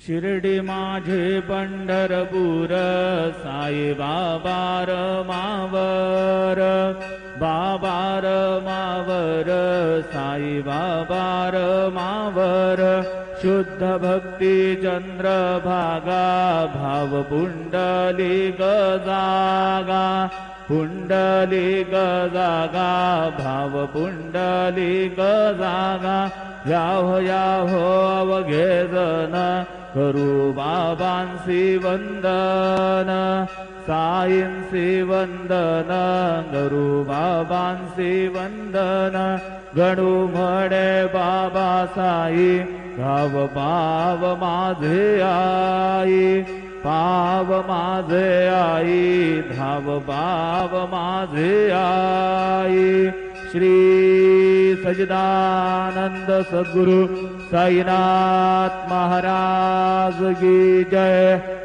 शिर्डी माझे पंढरपूर साई बाबार मावर, बाबार मावर साई बाबार मावर। शुद्ध भक्ती चंद्रभागा भाव पुंडलिक जागा, पुंडलिक जागा भाव पुंडलिक जागा। याहो याहो अवघे जन करू बाबांसी वंदन, साईंसी वंदन करू बाबांसी वंदन। गणू म्हणे बाबा साई गाव पाव माझे आई, पाव माझे आई धाव पाव माझे आई। श्री सच्चिदानंद सद्गुरु साईनाथ महाराज की जय।